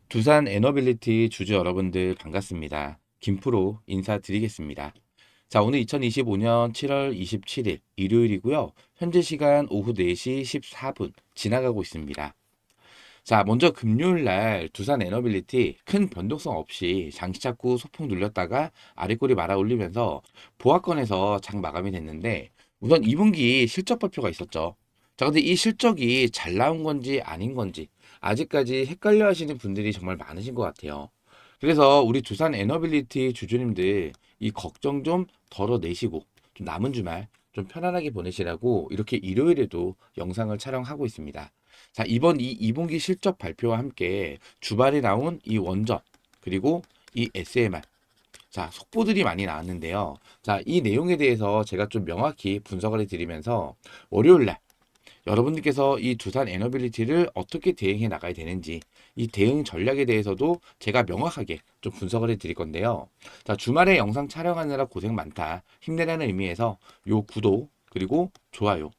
두산 에너빌리티 주주 여러분들 반갑습니다. 김프로 인사드리겠습니다. 자, 오늘 2025년 7월 27일 일요일이고요. 현재 시간 오후 4시 14분 지나가고 있습니다. 자, 먼저 금요일 날 두산 에너빌리티 큰 변동성 없이 장시 잡고 소폭 눌렸다가 아래꼬리 말아 올리면서 보합권에서 장 마감이 됐는데 우선 2분기 실적 발표가 있었죠. 자, 근데 이 실적이 잘 나온 건지 아닌 건지 아직까지 헷갈려 하시는 분들이 정말 많으신 것 같아요. 그래서 우리 두산 에너빌리티 주주님들 이 걱정 좀 덜어내시고 좀 남은 주말 좀 편안하게 보내시라고 이렇게 일요일에도 영상을 촬영하고 있습니다. 자, 이번 이 2분기 실적 발표와 함께 주말에 나온 이 원전 그리고 이 SMR 자, 속보들이 많이 나왔는데요. 자, 이 내용에 대해서 제가 좀 명확히 분석을 해드리면서 월요일 날 여러분들께서 이 두산 에너빌리티를 어떻게 대응해 나가야 되는지 이 대응 전략에 대해서도 제가 명확하게 좀 분석을 해 드릴 건데요. 자, 주말에 영상 촬영하느라 고생 많다. 힘내라는 의미에서 요 구독 그리고 좋아요.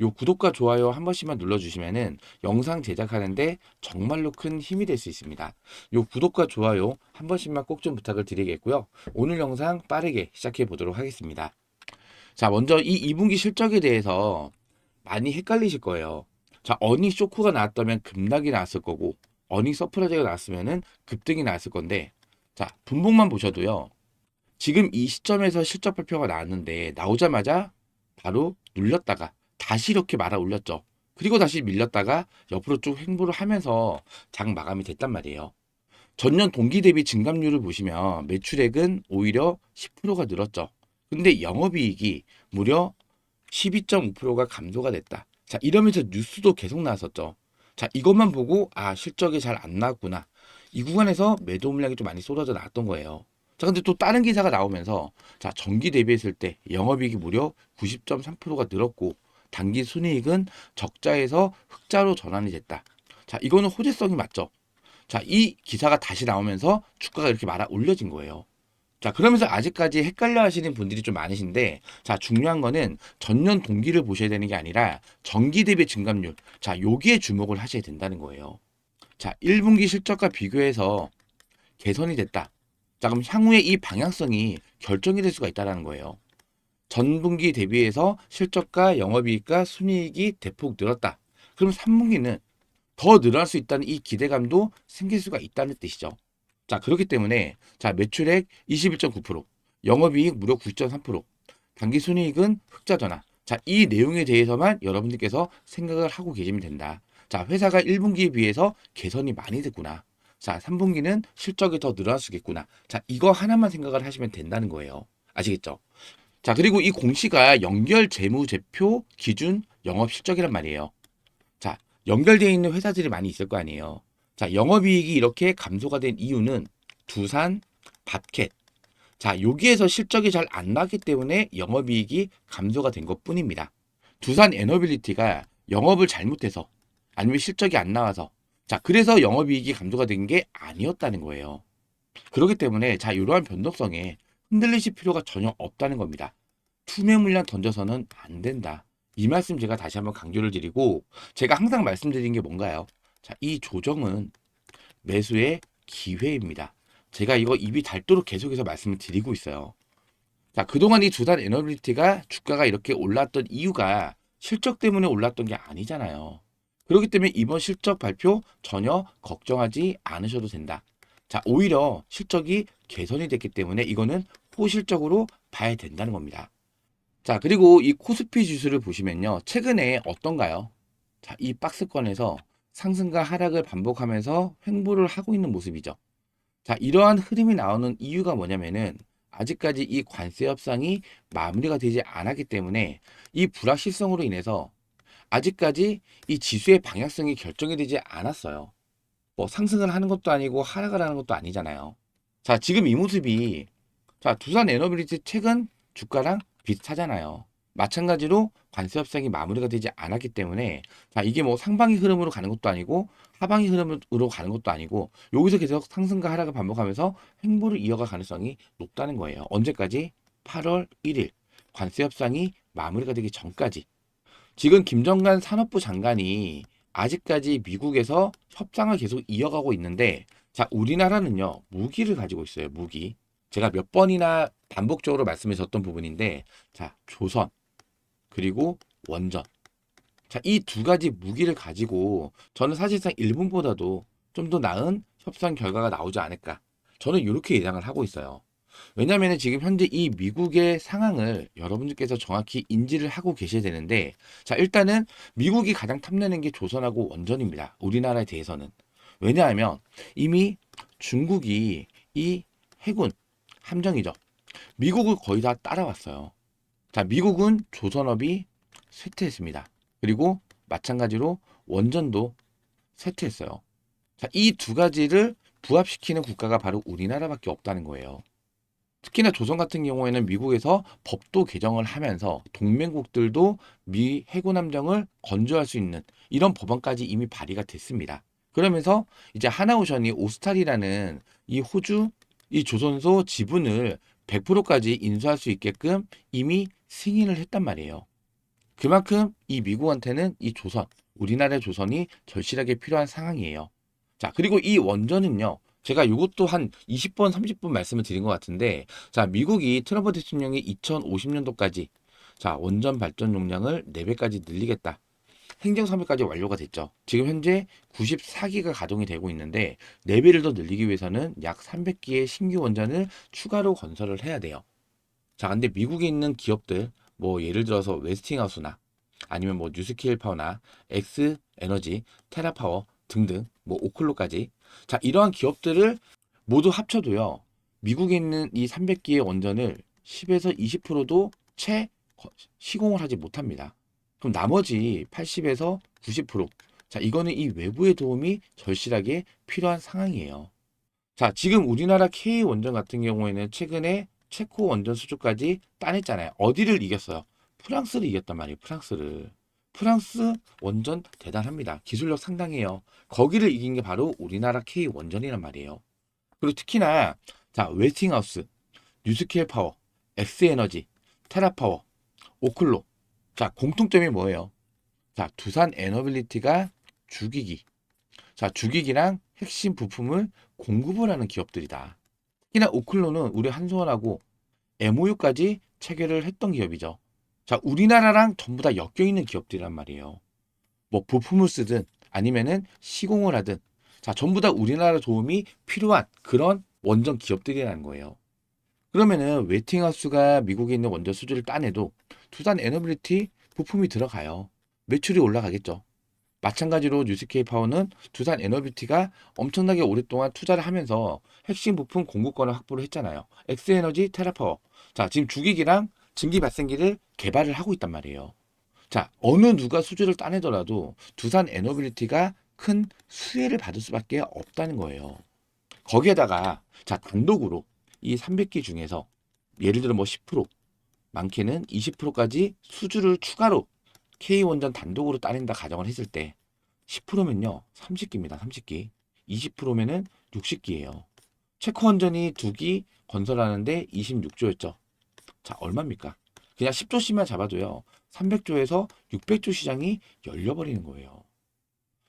요 구독과 좋아요 한 번씩만 눌러주시면은 영상 제작하는데 정말로 큰 힘이 될 수 있습니다. 요 구독과 좋아요 한 번씩만 꼭 좀 부탁을 드리겠고요. 오늘 영상 빠르게 시작해 보도록 하겠습니다. 자, 먼저 이 2분기 실적에 대해서 많이 헷갈리실 거예요. 자, 어닝 쇼크가 나왔다면 급락이 나왔을 거고, 어닝 서프라이즈가 나왔으면은 급등이 나왔을 건데, 자, 분봉만 보셔도요. 지금 이 시점에서 실적 발표가 나왔는데, 나오자마자 바로 눌렸다가 다시 이렇게 말아 올렸죠. 그리고 다시 밀렸다가 옆으로 쭉 횡보를 하면서 장 마감이 됐단 말이에요. 전년 동기 대비 증감률을 보시면 매출액은 오히려 10%가 늘었죠. 근데 영업이익이 무려 12.5%가 감소가 됐다. 자, 이러면서 뉴스도 계속 나왔었죠. 자, 이것만 보고 아, 실적이 잘 안 나왔구나. 이 구간에서 매도 물량이 좀 많이 쏟아져 나왔던 거예요. 자, 근데 또 다른 기사가 나오면서 자, 전기 대비했을 때 영업이익이 무려 90.3%가 늘었고 단기 순이익은 적자에서 흑자로 전환이 됐다. 자, 이거는 호재성이 맞죠. 자, 이 기사가 다시 나오면서 주가가 이렇게 말아 올려진 거예요. 자, 그러면서 아직까지 헷갈려 하시는 분들이 좀 많으신데, 자, 중요한 거는 전년 동기를 보셔야 되는 게 아니라 전기 대비 증감률. 자, 여기에 주목을 하셔야 된다는 거예요. 자, 1분기 실적과 비교해서 개선이 됐다. 자, 그럼 향후에 이 방향성이 결정이 될 수가 있다는 거예요. 전분기 대비해서 실적과 영업이익과 순이익이 대폭 늘었다. 그럼 3분기는 더 늘어날 수 있다는 이 기대감도 생길 수가 있다는 뜻이죠. 자, 그렇기 때문에 자, 매출액 21.9%, 영업이익 무려 9.3%, 당기순이익은 흑자 전환. 자, 이 내용에 대해서만 여러분들께서 생각을 하고 계시면 된다. 자, 회사가 1분기에 비해서 개선이 많이 됐구나. 자, 3분기는 실적이 더 늘어날 수 있겠구나. 자, 이거 하나만 생각을 하시면 된다는 거예요. 아시겠죠? 자, 그리고 이 공시가 연결 재무제표 기준 영업 실적이란 말이에요. 자, 연결되어 있는 회사들이 많이 있을 거 아니에요. 자, 영업이익이 이렇게 감소가 된 이유는 두산, 밥캣. 자, 여기에서 실적이 잘 안 나기 때문에 영업이익이 감소가 된 것뿐입니다. 두산 에너빌리티가 영업을 잘못해서 아니면 실적이 안 나와서 자, 그래서 영업이익이 감소가 된 게 아니었다는 거예요. 그렇기 때문에 자, 이러한 변동성에 흔들리실 필요가 전혀 없다는 겁니다. 투매 물량 던져서는 안 된다. 이 말씀 제가 다시 한번 강조를 드리고 제가 항상 말씀드린 게 뭔가요? 자, 이 조정은 매수의 기회입니다. 제가 이거 입이 닳도록 계속해서 말씀을 드리고 있어요. 자, 그동안 이 두산 에너빌리티가 주가가 이렇게 올랐던 이유가 실적 때문에 올랐던 게 아니잖아요. 그렇기 때문에 이번 실적 발표 전혀 걱정하지 않으셔도 된다. 자, 오히려 실적이 개선이 됐기 때문에 이거는 호실적으로 봐야 된다는 겁니다. 자, 그리고 이 코스피 지수를 보시면요. 최근에 어떤가요? 자, 이 박스권에서 상승과 하락을 반복하면서 횡보를 하고 있는 모습이죠. 자, 이러한 흐름이 나오는 이유가 뭐냐면은 아직까지 이 관세 협상이 마무리가 되지 않았기 때문에 이 불확실성으로 인해서 아직까지 이 지수의 방향성이 결정이 되지 않았어요. 뭐 상승을 하는 것도 아니고 하락을 하는 것도 아니잖아요. 자, 지금 이 모습이 자, 두산 에너빌리티 최근 주가랑 비슷하잖아요. 마찬가지로 관세 협상이 마무리가 되지 않았기 때문에 자, 이게 뭐 상방의 흐름으로 가는 것도 아니고 하방의 흐름으로 가는 것도 아니고 여기서 계속 상승과 하락을 반복하면서 횡보를 이어갈 가능성이 높다는 거예요. 언제까지? 8월 1일 관세 협상이 마무리가 되기 전까지. 지금 김정관 산업부 장관이 아직까지 미국에서 협상을 계속 이어가고 있는데 자, 우리나라는요, 무기를 가지고 있어요, 무기. 제가 몇 번이나 반복적으로 말씀을 드렸던 부분인데, 자, 조선, 그리고 원전. 자, 이 두 가지 무기를 가지고 저는 사실상 일본보다도 좀 더 나은 협상 결과가 나오지 않을까. 저는 이렇게 예상을 하고 있어요. 왜냐하면 지금 현재 이 미국의 상황을 여러분들께서 정확히 인지를 하고 계셔야 되는데, 자, 일단은 미국이 가장 탐내는 게 조선하고 원전입니다. 우리나라에 대해서는. 왜냐하면 이미 중국이 이 해군 함정이죠. 미국을 거의 다 따라왔어요. 자, 미국은 조선업이 쇠퇴했습니다. 그리고 마찬가지로 원전도 쇠퇴했어요. 자, 이 두 가지를 부합시키는 국가가 바로 우리나라밖에 없다는 거예요. 특히나 조선 같은 경우에는 미국에서 법도 개정을 하면서 동맹국들도 미 해군 함정을 건조할 수 있는 이런 법안까지 이미 발의가 됐습니다. 그러면서 이제 하나오션이 오스탈이라는 이 호주 이 조선소 지분을 100%까지 인수할 수 있게끔 이미 승인을 했단 말이에요. 그만큼 이 미국한테는 이 조선, 우리나라의 조선이 절실하게 필요한 상황이에요. 자, 그리고 이 원전은요. 제가 이것도 한 20번, 30번 말씀을 드린 것 같은데, 자, 미국이 트럼프 대통령이 2050년도까지 자, 원전 발전 용량을 4배까지 늘리겠다. 행정사업까지 완료가 됐죠. 지금 현재 94기가 가동이 되고 있는데 4배를 더 늘리기 위해서는 약 300기의 신규 원전을 추가로 건설을 해야 돼요. 자, 근데 미국에 있는 기업들, 뭐 예를 들어서 웨스팅하우스나 아니면 뭐 뉴스케일 파워나 엑스 에너지, 테라파워 등등, 뭐 오클로까지. 자, 이러한 기업들을 모두 합쳐도요. 미국에 있는 이 300기의 원전을 10에서 20%도 채 시공을 하지 못합니다. 그럼 나머지 80에서 90%. 자, 이거는 이 외부의 도움이 절실하게 필요한 상황이에요. 자, 지금 우리나라 K 원전 같은 경우에는 최근에 체코 원전 수주까지 따냈잖아요. 어디를 이겼어요? 프랑스를 이겼단 말이에요. 프랑스를. 프랑스 원전 대단합니다. 기술력 상당해요. 거기를 이긴 게 바로 우리나라 K 원전이란 말이에요. 그리고 특히나 자, 웨스팅하우스, 뉴스케일 파워, 엑스에너지, 테라파워, 오클로. 자, 공통점이 뭐예요? 자, 두산 에너빌리티가 주기기. 자, 주기기랑 핵심 부품을 공급을 하는 기업들이다. 특히나 오클로는 우리 한수원하고 MOU까지 체결을 했던 기업이죠. 자, 우리나라랑 전부 다 엮여 있는 기업들이란 말이에요. 뭐 부품을 쓰든 아니면은 시공을 하든 자, 전부 다 우리나라 도움이 필요한 그런 원전 기업들이라는 거예요. 그러면은 웨팅하우스가 미국에 있는 원전 수주를 따내도 두산 에너빌리티 부품이 들어가요. 매출이 올라가겠죠. 마찬가지로 뉴스케이 파워는 두산 에너비티가 엄청나게 오랫동안 투자를 하면서 핵심 부품 공급권을 확보를 했잖아요. 엑스에너지, 테라파워. 자, 지금 주기기랑 증기 발생기를 개발을 하고 있단 말이에요. 자, 어느 누가 수주를 따내더라도 두산 에너빌리티가 큰 수혜를 받을 수밖에 없다는 거예요. 거기에다가 자, 단독으로 이 300기 중에서 예를 들어 뭐 10%, 많게는 20%까지 수주를 추가로 K원전 단독으로 따낸다 가정을 했을 때 10%면요 30기입니다. 30기. 20%면은 60기예요. 체코원전이 2기 건설하는데 26조였죠. 자, 얼마입니까? 그냥 10조씩만 잡아도요 300조에서 600조 시장이 열려버리는 거예요.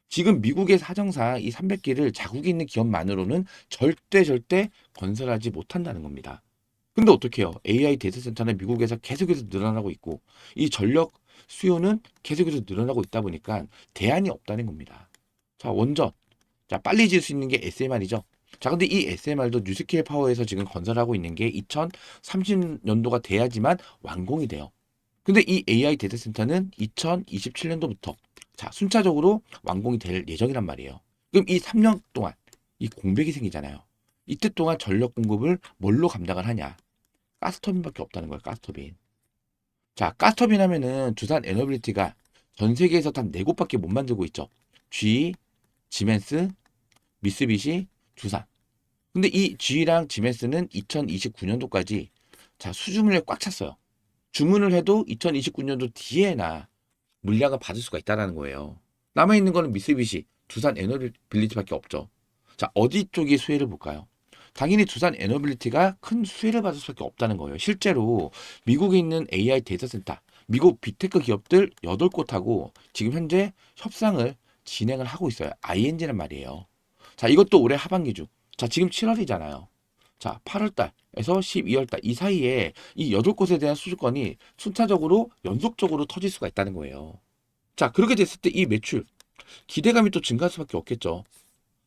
지금 미국의 사정상 이 300기를 자국에 있는 기업만으로는 절대 건설하지 못한다는 겁니다. 근데 어떻게 해요? AI 데이터 센터는 미국에서 계속해서 늘어나고 있고 이 전력 수요는 계속해서 늘어나고 있다 보니까 대안이 없다는 겁니다. 자, 원전. 자, 빨리 지을 수 있는 게 SMR이죠. 자, 근데 이 SMR도 뉴스케일 파워에서 지금 건설하고 있는 게 2030년도가 돼야지만 완공이 돼요. 근데 이 AI 데이터 센터는 2027년도부터 자, 순차적으로 완공이 될 예정이란 말이에요. 그럼 이 3년 동안 이 공백이 생기잖아요. 이때 동안 전력 공급을 뭘로 감당을 하냐? 가스터빈밖에 없다는 거예요. 가스터빈. 자, 가스터빈 하면은 두산 에너빌리티가 전 세계에서 단 4곳밖에 못 만들고 있죠. GE, 지멘스, 미쓰비시, 두산. 근데 이 G랑 지멘스는 2029년도까지 자, 수주 물량 꽉 찼어요. 주문을 해도 2029년도 뒤에나 물량을 받을 수가 있다는 거예요. 남아있는 거는 미쓰비시, 두산 에너빌리티밖에 없죠. 자, 어디 쪽이 수혜를 볼까요? 당연히 두산 에너빌리티가 큰 수혜를 받을 수밖에 없다는 거예요. 실제로 미국에 있는 AI 데이터 센터, 미국 빅테크 기업들 8곳하고 지금 현재 협상을 진행을 하고 있어요. ING란 말이에요. 자, 이것도 올해 하반기 중 자, 지금 7월이잖아요. 자, 8월달에서 12월달 이 사이에 이 8곳에 대한 수주권이 순차적으로 연속적으로 터질 수가 있다는 거예요. 자, 그렇게 됐을 때 이 매출 기대감이 또 증가할 수밖에 없겠죠.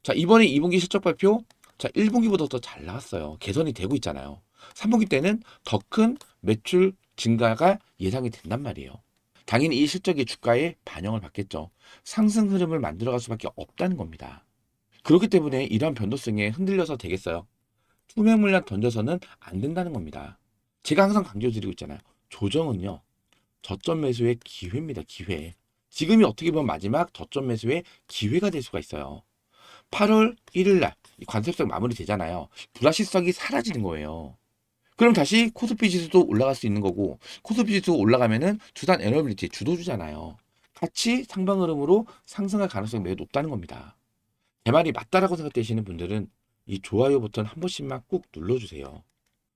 자, 이번에 2분기 실적 발표, 자, 1분기보다 더 잘 나왔어요. 개선이 되고 있잖아요. 3분기 때는 더 큰 매출 증가가 예상이 된단 말이에요. 당연히 이 실적이 주가에 반영을 받겠죠. 상승 흐름을 만들어갈 수밖에 없다는 겁니다. 그렇기 때문에 이러한 변동성에 흔들려서 되겠어요. 투명 물량 던져서는 안 된다는 겁니다. 제가 항상 강조드리고 있잖아요. 조정은요, 저점 매수의 기회입니다. 기회. 지금이 어떻게 보면 마지막 저점 매수의 기회가 될 수가 있어요. 8월 1일 날 관세성 마무리 되잖아요. 불확실성이 사라지는 거예요. 그럼 다시 코스피 지수도 올라갈 수 있는 거고, 코스피 지수 올라가면은 주단 에너빌리티 주도주잖아요. 같이 상방 흐름으로 상승할 가능성이 매우 높다는 겁니다. 제 말이 맞다라고 생각되시는 분들은 이 좋아요 버튼 한 번씩만 꾹 눌러주세요.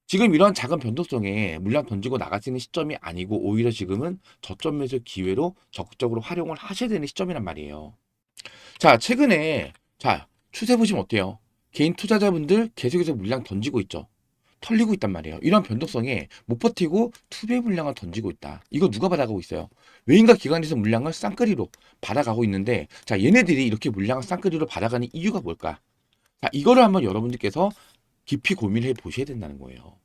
지금 이런 작은 변동성에 물량 던지고 나갈 수 있는 시점이 아니고 오히려 지금은 저점 매수 기회로 적극적으로 활용을 하셔야 되는 시점이란 말이에요. 자, 최근에 자, 추세 보시면 어때요? 개인 투자자분들 계속해서 물량 던지고 있죠. 털리고 있단 말이에요. 이런 변동성에 못 버티고 투배 물량을 던지고 있다. 이거 누가 받아가고 있어요? 외인과 기관에서 물량을 쌍끌이로 받아가고 있는데, 자, 얘네들이 이렇게 물량을 쌍끌이로 받아가는 이유가 뭘까? 자, 이거를 한번 여러분들께서 깊이 고민해 보셔야 된다는 거예요.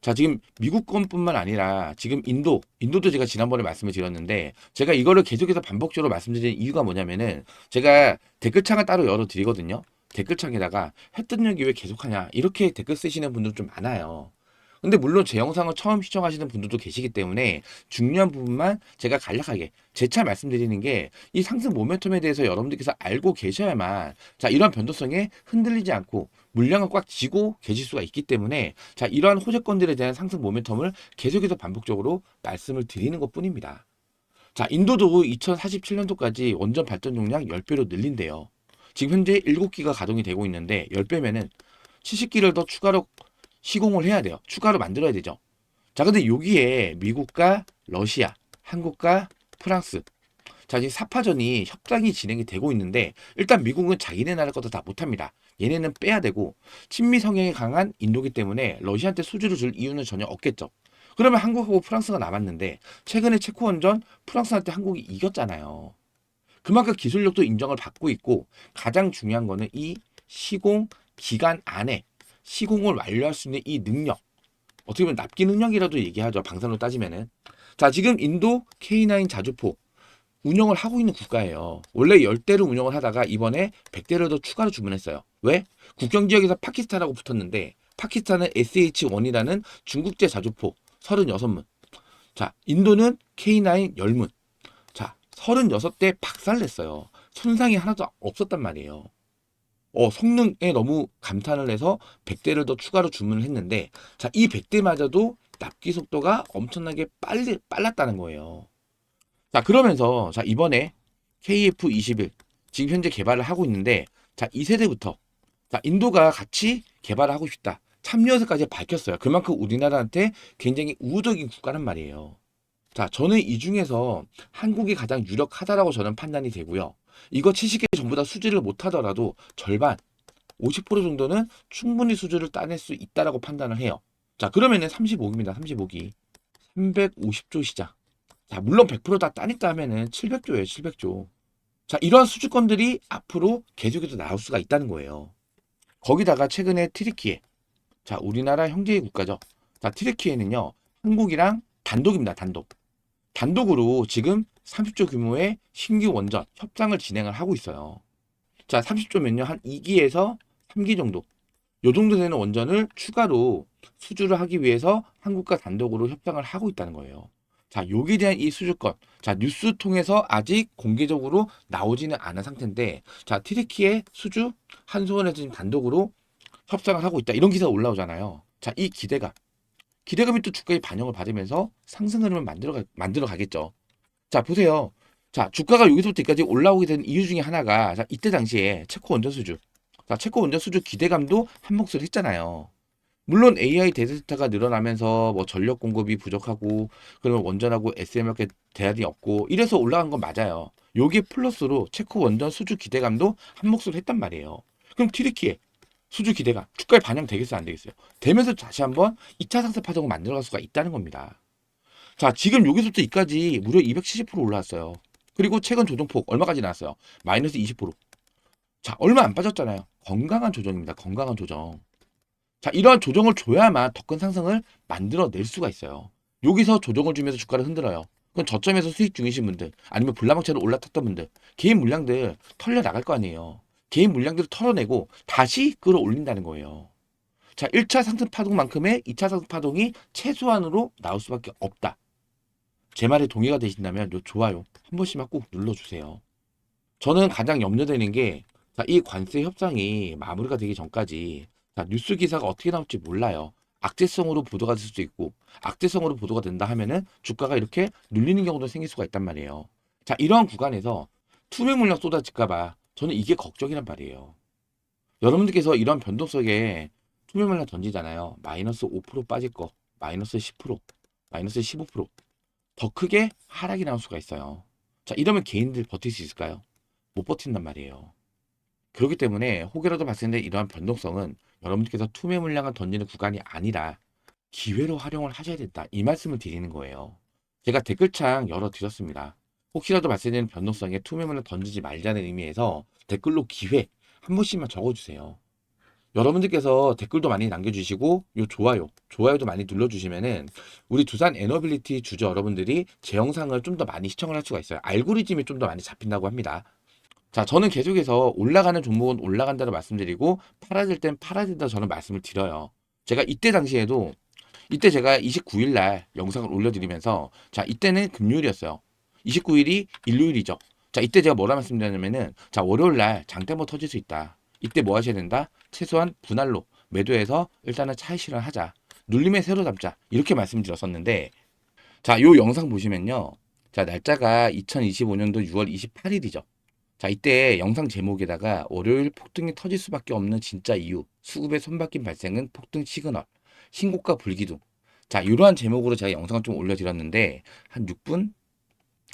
자, 지금 미국 건뿐만 아니라 지금 인도도 제가 지난번에 말씀을 드렸는데, 제가 이거를 계속해서 반복적으로 말씀드리는 이유가 뭐냐면은, 제가 댓글창을 따로 열어 드리거든요. 댓글창에다가 했던 얘기 왜 계속하냐 이렇게 댓글 쓰시는 분들 좀 많아요. 근데 물론 제 영상을 처음 시청하시는 분들도 계시기 때문에 중요한 부분만 제가 간략하게 재차 말씀드리는 게, 이 상승 모멘텀에 대해서 여러분들께서 알고 계셔야만 자, 이러한 변동성에 흔들리지 않고 물량을 꽉 쥐고 계실 수가 있기 때문에, 자, 이러한 호재권들에 대한 상승 모멘텀을 계속해서 반복적으로 말씀을 드리는 것 뿐입니다. 자, 인도도 2047년도까지 원전 발전 용량 10배로 늘린대요. 지금 현재 7기가 가동이 되고 있는데 10배면은 70기를 더 추가로 시공을 해야 돼요. 추가로 만들어야 되죠. 자, 근데 여기에 미국과 러시아, 한국과 프랑스, 자, 지금 4파전이 협상이 진행이 되고 있는데, 일단 미국은 자기네 나라 것도 다 못합니다. 얘네는 빼야 되고, 친미 성향이 강한 인도기 때문에 러시아한테 수주를 줄 이유는 전혀 없겠죠. 그러면 한국하고 프랑스가 남았는데, 최근에 체코 원전 프랑스한테 한국이 이겼잖아요. 그만큼 기술력도 인정을 받고 있고, 가장 중요한 거는 이 시공 기간 안에 시공을 완료할 수 있는 이 능력, 어떻게 보면 납기 능력이라도 얘기하죠. 방산으로 따지면은. 자, 지금 인도 K9 자주포 운영을 하고 있는 국가예요. 원래 10대를 운영을 하다가 이번에 100대를 더 추가로 주문했어요. 왜? 국경 지역에서 파키스탄하고 붙었는데, 파키스탄은 SH1이라는 중국제 자주포 36문. 자, 인도는 K9 10문. 자, 36대 박살냈어요. 손상이 하나도 없었단 말이에요. 성능에 너무 감탄을 해서 100대를 더 추가로 주문을 했는데, 자, 이 100대마저도 납기 속도가 엄청나게 빨랐다는 거예요. 자, 그러면서 자, 이번에 KF21 지금 현재 개발을 하고 있는데, 자, 2세대부터 자, 인도가 같이 개발을 하고 싶다. 참여해서까지 밝혔어요. 그만큼 우리나라한테 굉장히 우호적인 국가란 말이에요. 자, 저는 이 중에서 한국이 가장 유력하다라고 저는 판단이 되고요. 이거 70개 전부 다 수주를 못 하더라도 절반 50% 정도는 충분히 수주를 따낼 수 있다라고 판단을 해요. 자, 그러면은 35기입니다. 35기. 350조 시장. 자, 물론 100%다 따냈다 하면은 700조예요. 700조. 자, 이러한 수주권들이 앞으로 계속해서 나올 수가 있다는 거예요. 거기다가 최근에 트리키에, 자, 우리나라 형제 국가죠. 자, 트리키에는요, 한국이랑 단독입니다. 단독으로 지금 30조 규모의 신규 원전 협상을 진행을 하고 있어요. 자, 30조면요, 한 2기에서 3기 정도. 요 정도 되는 원전을 추가로 수주를 하기 위해서 한국과 단독으로 협상을 하고 있다는 거예요. 자, 여기에 대한 이 수주권. 자, 뉴스 통해서 아직 공개적으로 나오지는 않은 상태인데, 자, 트리키의 수주 한수원에서 지금 단독으로 협상을 하고 있다. 이런 기사가 올라오잖아요. 자, 이 기대감이 또 주가에 반영을 받으면서 상승 흐름을 만들어 가겠죠. 자, 보세요. 자, 주가가 여기서부터 여기까지 올라오게 된 이유 중에 하나가, 자, 이때 당시에 체코 원전 수주. 자, 체코 원전 수주 기대감도 한 몫을 했잖아요. 물론 AI 데이터가 늘어나면서 뭐 전력 공급이 부족하고, 그러면 원전하고 SMR께 대안이 없고 이래서 올라간 건 맞아요. 요게 플러스로 체코 원전 수주 기대감도 한 몫을 했단 말이에요. 그럼 튀르키예 수주 기대가 주가에 반영되겠어요, 안 되겠어요? 되면서 다시 한번 2차 상승 파동을 만들어갈 수가 있다는 겁니다. 자, 지금 여기서부터 이까지 무려 270% 올라왔어요. 그리고 최근 조정폭 얼마까지 나왔어요? 마이너스 20%. 자, 얼마 안 빠졌잖아요. 건강한 조정입니다. 건강한 조정. 자, 이러한 조정을 줘야만 더 큰 상승을 만들어낼 수가 있어요. 여기서 조정을 주면서 주가를 흔들어요. 그럼 저점에서 수익 중이신 분들, 아니면 불나방처럼 올라탔던 분들, 개인 물량들 털려 나갈 거 아니에요. 개인 물량들을 털어내고 다시 끌어올린다는 거예요. 자, 1차 상승 파동만큼의 2차 상승 파동이 최소한으로 나올 수밖에 없다. 제 말에 동의가 되신다면 요 좋아요 한 번씩만 꼭 눌러주세요. 저는 가장 염려되는 게, 자, 이 관세 협상이 마무리가 되기 전까지, 자, 뉴스 기사가 어떻게 나올지 몰라요. 악재성으로 보도가 될 수도 있고, 악재성으로 보도가 된다 하면은 주가가 이렇게 눌리는 경우도 생길 수가 있단 말이에요. 자, 이러한 구간에서 투매 물량 쏟아질까 봐 저는 이게 걱정이란 말이에요. 여러분들께서 이런 변동 속에 투매 물량 던지잖아요. 마이너스 5% 빠질 거, 마이너스 10%, 마이너스 15%더 크게 하락이 나올 수가 있어요. 자, 이러면 개인들 버틸 수 있을까요? 못 버틴단 말이에요. 그렇기 때문에 혹여라도 발생된 이러한 변동성은 여러분들께서 투매 물량을 던지는 구간이 아니라 기회로 활용을 하셔야 된다. 이 말씀을 드리는 거예요. 제가 댓글창 열어드렸습니다. 혹시라도 발생되는 변동성에 투매 물량 던지지 말자는 의미에서 댓글로 기회 한 번씩만 적어주세요. 여러분들께서 댓글도 많이 남겨주시고 요 좋아요도 많이 눌러주시면은 우리 두산 에너빌리티 주주 여러분들이 제 영상을 좀 더 많이 시청을 할 수가 있어요. 알고리즘이 좀 더 많이 잡힌다고 합니다. 자, 저는 계속해서 올라가는 종목은 올라간다고 말씀드리고 팔아질 땐 팔아야 된다 저는 말씀을 드려요. 제가 이때 당시에도 이때 제가 29일 날 영상을 올려드리면서, 자, 이때는 금요일이었어요. 29일이 일요일이죠. 자, 이때 제가 뭐라 말씀드렸냐면은, 자, 월요일 날 장대 한번 터질 수 있다. 이때 뭐 하셔야 된다? 최소한 분할로 매도해서 일단은 차익 실현하자. 눌림에 새로 잡자. 이렇게 말씀드렸었는데, 자, 요 영상 보시면요. 자, 날짜가 2025년도 6월 28일이죠. 자, 이때 영상 제목에다가 월요일 폭등이 터질 수밖에 없는 진짜 이유, 수급의 손바뀜 발생은 폭등 시그널, 신고가 불기둥. 자, 이러한 제목으로 제가 영상을 좀 올려드렸는데 한 6분?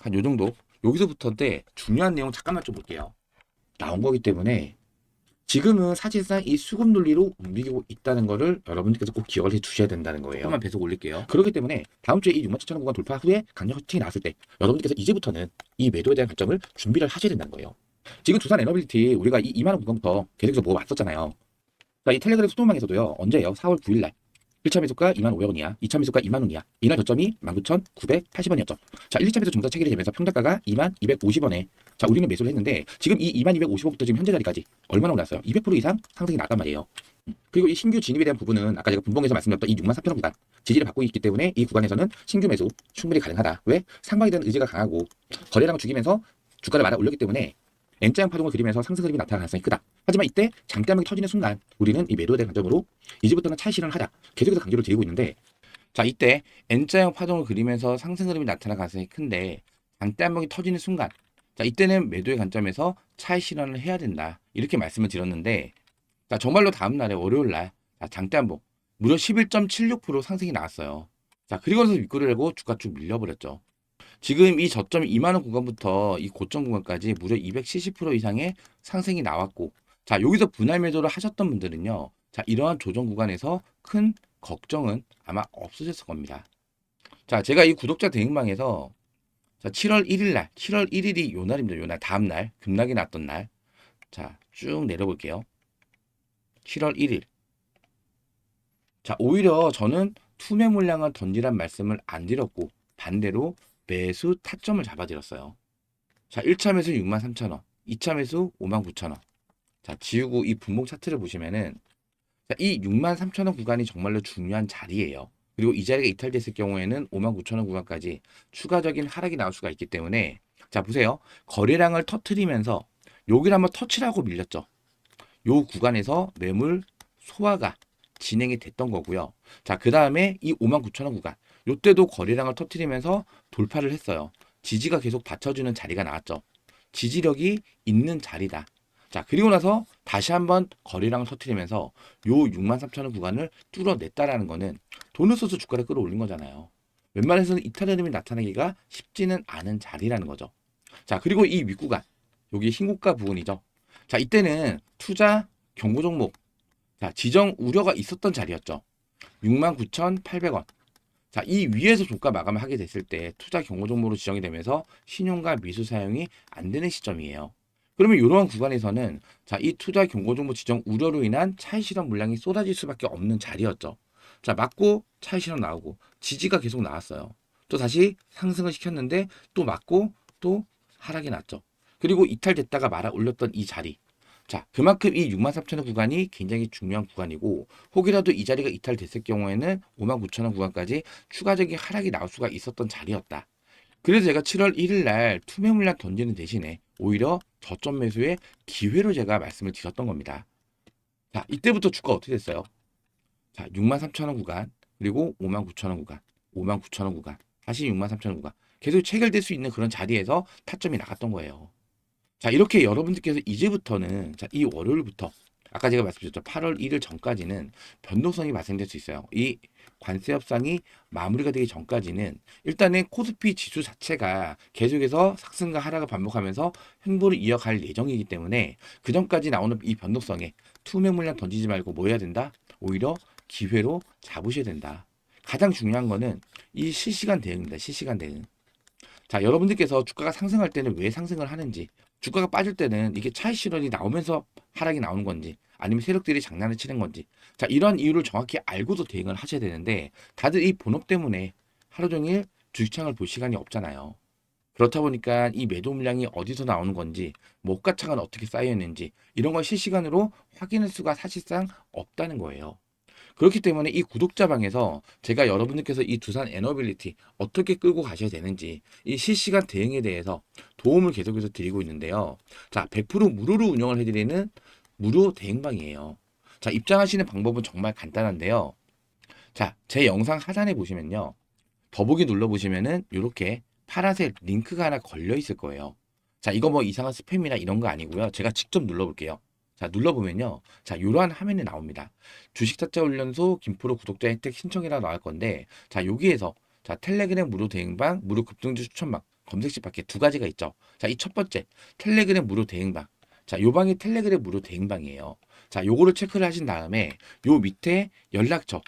한 요 정도? 여기서부터인데 중요한 내용 잠깐만 좀 볼게요. 나온 거기 때문에 지금은 사실상 이 수급 논리로 움직이고 있다는 거를 여러분들께서 꼭 기억을 해 주셔야 된다는 거예요. 조금만 배속 올릴게요. 그렇기 때문에 다음 주에 이 67,000원 구간 돌파 후에 강력 흑팅이 나왔을 때 여러분들께서 이제부터는 이 매도에 대한 관점을 준비를 하셔야 된다는 거예요. 지금 두산 에너빌리티 우리가 이 2만 원 구간부터 계속해서 뭐가 왔었잖아요. 자, 이 텔레그램 소통망에서도요. 언제예요? 4월 9일 날. 1차 매수가 2,500원이야. 2차 매수가 2만 원이야. 이날 저점이 19,980원이었죠. 자, 1, 2차 매수 종가 체결이 되면서 평단가가 22,250원에, 자, 우리는 매수를 했는데 지금 이 22,250원부터 지금 현재 자리까지 얼마나 올랐어요? 200% 이상 상승이 났단 말이에요. 그리고 이 신규 진입에 대한 부분은 아까 제가 분봉에서 말씀드렸던 이 64,000원 구간 지지를 받고 있기 때문에 이 구간에서는 신규 매수 충분히 가능하다. 왜? 상방에 대한 의지가 강하고 거래량을 죽이면서 주가를 말아 올렸기 때문에 N자형 파동을 그리면서 상승 흐름이 나타날 가능성이 크다. 하지만 이때 장대한목이 터지는 순간 우리는 이 매도에 대한 관점으로 이제부터는 차익 실현을 하자. 계속해서 강조를 드리고 있는데, 자, 이때 N자형 파동을 그리면서 상승 흐름이 나타날 가능성이 큰데 장대한목이 터지는 순간, 자, 이때는 매도의 관점에서 차익 실현을 해야 된다. 이렇게 말씀을 드렸는데, 자, 정말로 다음 날에 월요일 날 장대한목 무려 11.76% 상승이 나왔어요. 자, 그리고 나서 윗꼬리를 내고 주가 쭉 밀려버렸죠. 지금 이 저점 2만 원 구간부터 이 고점 구간까지 무려 270% 이상의 상승이 나왔고, 자, 여기서 분할 매도를 하셨던 분들은요. 자, 이러한 조정 구간에서 큰 걱정은 아마 없으셨을 겁니다. 자, 제가 이 구독자 대응방에서, 자, 7월 1일 날, 7월 1일이 요 날입니다. 요 날, 다음 날, 급락이 났던 날. 자, 쭉 내려볼게요. 7월 1일. 자, 오히려 저는 투매 물량을 던지란 말씀을 안 드렸고 반대로 매수 타점을 잡아드렸어요. 자, 1차 매수 63,000원, 2차 매수 59,000원. 자, 지우고 이 분봉 차트를 보시면은, 자, 이 63,000원 구간이 정말로 중요한 자리예요. 그리고 이 자리가 이탈됐을 경우에는 59,000원 구간까지 추가적인 하락이 나올 수가 있기 때문에, 자, 보세요. 거래량을 터트리면서 여기를 한번 터치를 하고 밀렸죠. 요 구간에서 매물 소화가 진행이 됐던 거고요. 자, 그 다음에 이 59,000원 구간, 요때도 거래량을 터트리면서 돌파를 했어요. 지지가 계속 받쳐주는 자리가 나왔죠. 지지력이 있는 자리다. 자, 그리고 나서 다시 한번 거래량을 터트리면서 요 63,000원 구간을 뚫어냈다라는 거는 돈을 써서 주가를 끌어올린 거잖아요. 웬만해서는 이탈 흐름이 나타나기가 쉽지는 않은 자리라는 거죠. 자, 그리고 이 윗구간, 여기 신고가 부분이죠. 자, 이때는 투자 경고 종목, 자, 지정 우려가 있었던 자리였죠. 69,800원. 자, 이 위에서 종가 마감을 하게 됐을 때 투자 경고 종목으로 지정이 되면서 신용과 미수 사용이 안 되는 시점이에요. 그러면 이러한 구간에서는 자, 이 투자 경고 종목 지정 우려로 인한 차익 실현 물량이 쏟아질 수밖에 없는 자리였죠. 자, 맞고 차익 실현 나오고 지지가 계속 나왔어요. 또 다시 상승을 시켰는데 또 맞고 또 하락이 났죠. 그리고 이탈됐다가 말아 올렸던 이 자리. 자, 그만큼 이 63,000원 구간이 굉장히 중요한 구간이고 혹이라도 이 자리가 이탈됐을 경우에는 59,000원 구간까지 추가적인 하락이 나올 수가 있었던 자리였다. 그래서 제가 7월 1일 날 투매 물량 던지는 대신에 오히려 저점 매수의 기회로 제가 말씀을 드렸던 겁니다. 자, 이때부터 주가 어떻게 됐어요? 자, 63,000원 구간, 그리고 59,000원 구간, 59,000원 구간, 다시 63,000원 구간. 계속 체결될 수 있는 그런 자리에서 타점이 나갔던 거예요. 자, 이렇게 여러분들께서 이제부터는 자, 이 월요일부터 아까 제가 말씀드렸죠. 8월 1일 전까지는 변동성이 발생될 수 있어요. 이 관세 협상이 마무리가 되기 전까지는 일단은 코스피 지수 자체가 계속해서 상승과 하락을 반복하면서 횡보를 이어갈 예정이기 때문에 그 전까지 나오는 이 변동성에 투매 물량 던지지 말고 뭐 해야 된다? 오히려 기회로 잡으셔야 된다. 가장 중요한 거는 이 실시간 대응입니다. 실시간 대응. 자, 여러분들께서 주가가 상승할 때는 왜 상승을 하는지, 주가가 빠질 때는 이게 차익 실현이 나오면서 하락이 나오는 건지, 아니면 세력들이 장난을 치는 건지, 자, 이러한 이유를 정확히 알고도 대응을 하셔야 되는데, 다들 이 본업 때문에 하루 종일 주식창을 볼 시간이 없잖아요. 그렇다 보니까 이 매도 물량이 어디서 나오는 건지, 뭐 호가창은 어떻게 쌓여 있는지, 이런 걸 실시간으로 확인할 수가 사실상 없다는 거예요. 그렇기 때문에 이 구독자 방에서 제가 여러분들께서 이 두산 에너빌리티 어떻게 끌고 가셔야 되는지 이 실시간 대응에 대해서 도움을 계속해서 드리고 있는데요. 자, 100% 무료로 운영을 해드리는 무료 대응방이에요. 자, 입장하시는 방법은 정말 간단한데요. 자, 제 영상 하단에 보시면요. 더보기 눌러보시면은 이렇게 파란색 링크가 하나 걸려 있을 거예요. 자, 이거 뭐 이상한 스팸이나 이런 거 아니고요. 제가 직접 눌러볼게요. 자, 눌러보면요. 자, 이러한 화면이 나옵니다. 주식타짜 훈련소 김프로 구독자 혜택 신청이라 나올 건데, 자, 여기에서 자, 텔레그램 무료 대응방, 무료 급등주 추천방, 검색식 밖에 두 가지가 있죠. 자, 이 첫 번째, 텔레그램 무료 대응방. 자, 요 방이 텔레그램 무료 대응방이에요. 자, 요거를 체크를 하신 다음에 요 밑에 연락처,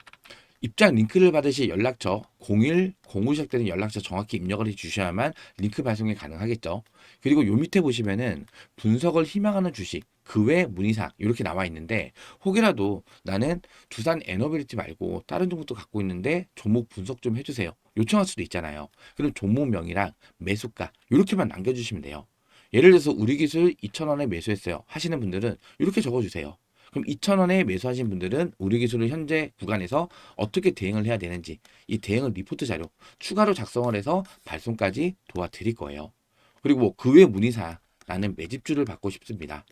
입장 링크를 받으실 연락처 0105 시작되는 연락처 정확히 입력을 해주셔야만 링크 발송이 가능하겠죠. 그리고 요 밑에 보시면은 분석을 희망하는 주식 그 외 문의사항 이렇게 나와 있는데 혹이라도 나는 두산 에너빌리티 말고 다른 종목도 갖고 있는데 종목 분석 좀 해주세요. 요청할 수도 있잖아요. 그럼 종목명이랑 매수가 이렇게만 남겨주시면 돼요. 예를 들어서 우리 기술 2,000원에 매수했어요 하시는 분들은 이렇게 적어주세요. 그럼 2,000원에 매수하신 분들은 우리 기술을 현재 구간에서 어떻게 대응을 해야 되는지 이 대응을 리포트 자료 추가로 작성을 해서 발송까지 도와드릴 거예요. 그리고 뭐 그 외 문의사항 나는 매집주를 받고 싶습니다.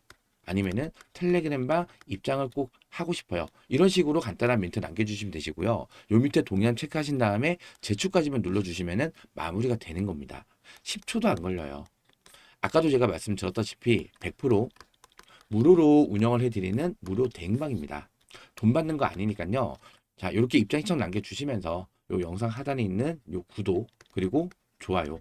아니면은 텔레그램방 입장을 꼭 하고 싶어요. 이런 식으로 간단한 멘트 남겨주시면 되시고요. 요 밑에 동의함 체크하신 다음에 제출까지만 눌러주시면은 마무리가 되는 겁니다. 10초도 안 걸려요. 아까도 제가 말씀드렸다시피 100% 무료로 운영을 해드리는 무료 대행방입니다. 돈 받는 거 아니니까요. 자, 이렇게 입장 신청 남겨주시면서 요 영상 하단에 있는 요 구독 그리고 좋아요.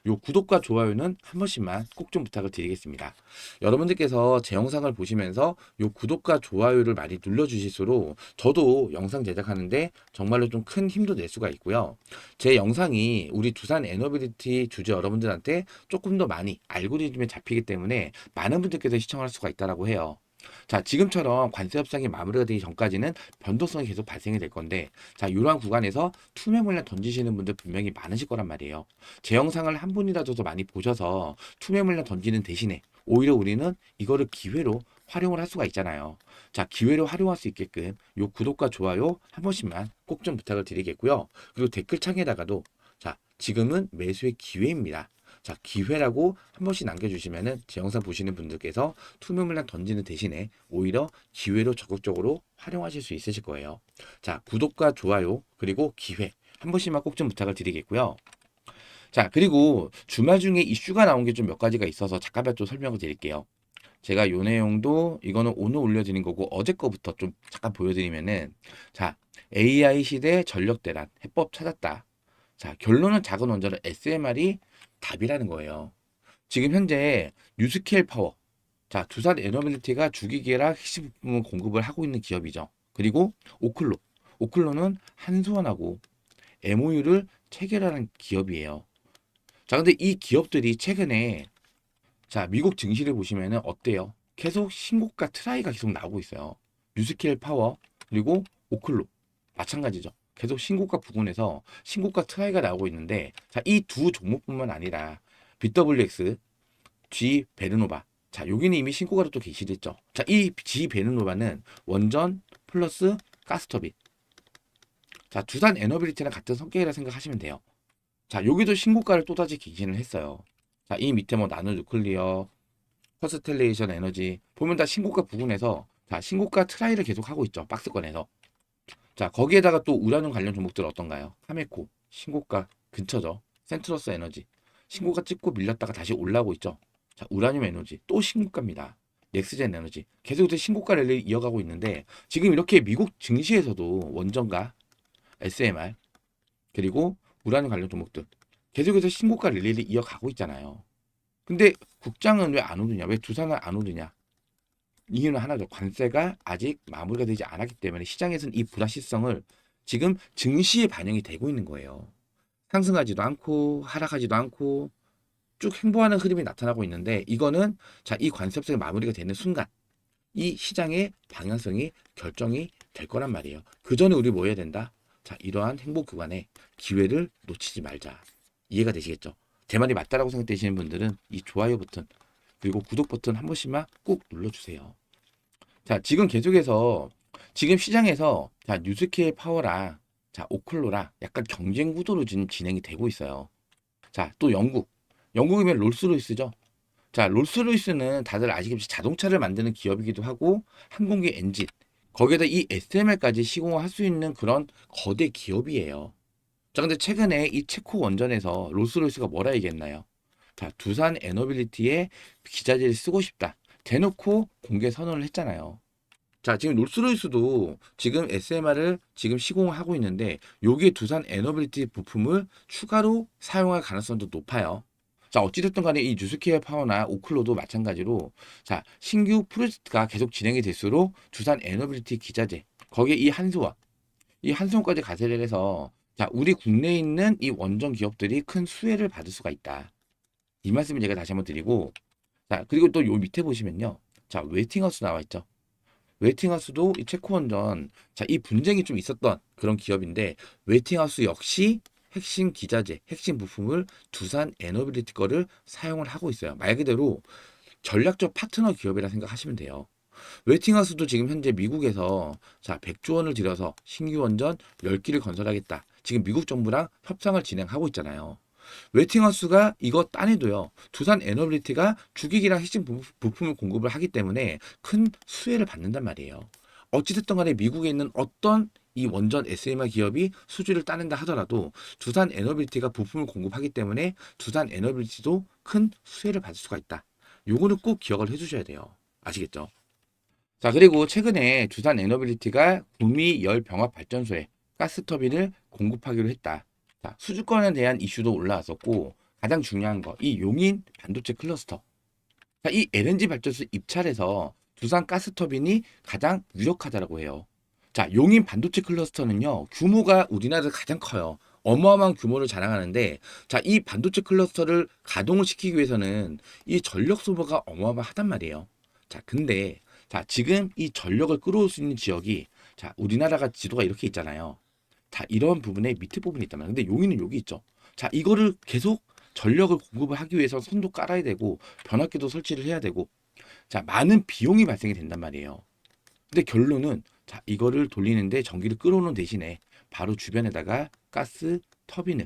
요 구독과 좋아요는 한 번씩만 꼭 좀 부탁을 드리겠습니다. 여러분들께서 제 영상을 보시면서 요 구독과 좋아요를 많이 눌러주실수록 저도 영상 제작하는데 정말로 좀 큰 힘도 낼 수가 있고요. 제 영상이 우리 두산 에너빌리티 주주 여러분들한테 조금 더 많이 알고리즘에 잡히기 때문에 많은 분들께서 시청할 수가 있다라고 해요. 자, 지금처럼 관세 협상이 마무리가 되기 전까지는 변동성이 계속 발생이 될 건데, 자, 이러한 구간에서 투매 물량 던지시는 분들 분명히 많으실 거란 말이에요. 제 영상을 한 분이라도 더 많이 보셔서 투매 물량 던지는 대신에 오히려 우리는 이거를 기회로 활용을 할 수가 있잖아요. 자, 기회로 활용할 수 있게끔 요 구독과 좋아요 한 번씩만 꼭 좀 부탁을 드리겠고요. 그리고 댓글창에다가도 자, 지금은 매수의 기회입니다. 자, 기회라고 한 번씩 남겨주시면은 제 영상 보시는 분들께서 투명 물량 던지는 대신에 오히려 기회로 적극적으로 활용하실 수 있으실 거예요. 자, 구독과 좋아요 그리고 기회 한 번씩만 꼭 좀 부탁을 드리겠고요. 자, 그리고 주말 중에 이슈가 나온 게 좀 몇 가지가 있어서 잠깐만 좀 설명을 드릴게요. 제가 요 내용도 이거는 오늘 올려드린 거고 어제 거부터 좀 잠깐 보여드리면은 자, AI 시대 전력 대란 해법 찾았다. 자, 결론은 작은 원자로 SMR이 답이라는 거예요. 지금 현재 뉴스케일 파워 자, 두산 에너빌리티가 주기계랑 핵심 부품을 공급을 하고 있는 기업이죠. 그리고 오클로. 오클로는 한수원하고 MOU를 체결하는 기업이에요. 자, 근데 이 기업들이 최근에 자, 미국 증시를 보시면은 어때요? 계속 신고가 트라이가 계속 나오고 있어요. 뉴스케일 파워 그리고 오클로 마찬가지죠. 계속 신고가 부근에서 신고가 트라이가 나오고 있는데 자, 이 두 종목뿐만 아니라 BWX, G 베르노바. 자, 여기는 이미 신고가로 또 게시됐죠. 자, 이 G 베르노바는 원전 플러스 가스터빈. 자, 두산 에너빌리티랑 같은 성격이라 생각하시면 돼요. 자, 여기도 신고가를 또다시 갱신을 했어요. 자, 이 밑에 뭐 나노 뉴클리어, 퍼스텔레이션 에너지 보면 다 신고가 부근에서 자, 신고가 트라이를 계속 하고 있죠. 박스권에서. 자, 거기에다가 또 우라늄 관련 종목들 어떤가요? 카메코 신고가 근처죠. 센트러스 에너지 신고가 찍고 밀렸다가 다시 올라오고 있죠. 자, 우라늄 에너지 또 신고가입니다. 넥스젠 에너지 계속해서 신고가 랠리를 이어가고 있는데 지금 이렇게 미국 증시에서도 원전과 SMR 그리고 우라늄 관련 종목들 계속해서 신고가 랠리를 이어가고 있잖아요. 근데 국장은 왜 안 오느냐? 왜 두산은 안 오느냐? 이유는 하나죠. 관세가 아직 마무리가 되지 않았기 때문에 시장에서는 이 불확실성을 지금 증시에 반영이 되고 있는 거예요. 상승하지도 않고 하락하지도 않고 쭉 횡보하는 흐름이 나타나고 있는데 이거는 자, 이 관세 협상이 마무리가 되는 순간 이 시장의 방향성이 결정이 될 거란 말이에요. 그 전에 우리 뭐 해야 된다? 자, 이러한 행보 구간에 기회를 놓치지 말자. 이해가 되시겠죠? 제 말이 맞다라고 생각되시는 분들은 이 좋아요 버튼 그리고 구독 버튼 한 번씩만 꼭 눌러주세요. 자, 지금 계속해서 지금 시장에서 자, 뉴스케일 파워랑 자, 오클로랑 약간 경쟁 구도로 지금 진행이 되고 있어요. 자, 또 영국. 영국이면 롤스로이스죠. 자, 롤스로이스는 다들 아시겠지만 자동차를 만드는 기업이기도 하고 항공기 엔진 거기에다 이 SMR까지 시공할 수 있는 그런 거대 기업이에요. 자, 근데 최근에 이 체코 원전에서 롤스로이스가 뭐라 얘기했나요? 자, 두산 에너빌리티에 기자재를 쓰고 싶다. 대놓고 공개 선언을 했잖아요. 자, 지금 롤스로이스도 지금 SMR을 지금 시공을 하고 있는데 여기에 두산 에너빌리티 부품을 추가로 사용할 가능성도 높아요. 자, 어찌됐든 간에 이 뉴스케어 파워나 오클로도 마찬가지로 자, 신규 프로젝트가 계속 진행이 될수록 두산 에너빌리티 기자재 거기에 이 한수원까지 가세를 해서 자, 우리 국내에 있는 이 원전 기업들이 큰 수혜를 받을 수가 있다. 이 말씀을 제가 다시 한번 드리고 자, 그리고 또 요 밑에 보시면요. 자, 웨이팅하우스 나와 있죠. 웨이팅하우스도 이 체코원전 자, 이 분쟁이 좀 있었던 그런 기업인데 웨이팅하우스 역시 핵심 기자재, 핵심 부품을 두산 에너빌리티 거를 사용을 하고 있어요. 말 그대로 전략적 파트너 기업이라 생각하시면 돼요. 웨이팅하우스도 지금 현재 미국에서 자, 100조 원을 들여서 신규 원전 10기를 건설하겠다. 지금 미국 정부랑 협상을 진행하고 있잖아요. 웨이팅하우스가 이거 따내도요. 두산 에너빌리티가 주기기랑 핵심 부품을 공급을 하기 때문에 큰 수혜를 받는단 말이에요. 어찌됐든 간에 미국에 있는 어떤 이 원전 SMR 기업이 수주를 따낸다 하더라도 두산 에너빌리티가 부품을 공급하기 때문에 두산 에너빌리티도 큰 수혜를 받을 수가 있다. 요거는 꼭 기억을 해주셔야 돼요. 아시겠죠? 자, 그리고 최근에 두산 에너빌리티가 구미 열 병합 발전소에 가스터빈을 공급하기로 했다. 자, 수주권에 대한 이슈도 올라왔었고 가장 중요한 거, 이 용인 반도체 클러스터. 자, 이 LNG 발전소 입찰에서 두산 가스터빈이 가장 유력하다라고 해요. 자, 용인 반도체 클러스터는요, 규모가 우리나라에서 가장 커요. 어마어마한 규모를 자랑하는데, 자, 이 반도체 클러스터를 가동을 시키기 위해서는 이 전력 소모가 어마어마하단 말이에요. 자, 근데, 자, 지금 이 전력을 끌어올 수 있는 지역이, 자, 우리나라가 지도가 이렇게 있잖아요. 자, 이런 부분에 밑에 부분이 있단 말이에요. 근데 용인은 여기 있죠. 자, 이거를 계속 전력을 공급을 하기 위해서 선도 깔아야 되고, 변압기도 설치를 해야 되고, 자, 많은 비용이 발생이 된단 말이에요. 근데 결론은 자, 이거를 돌리는데 전기를 끌어오는 대신에 바로 주변에다가 가스 터빈을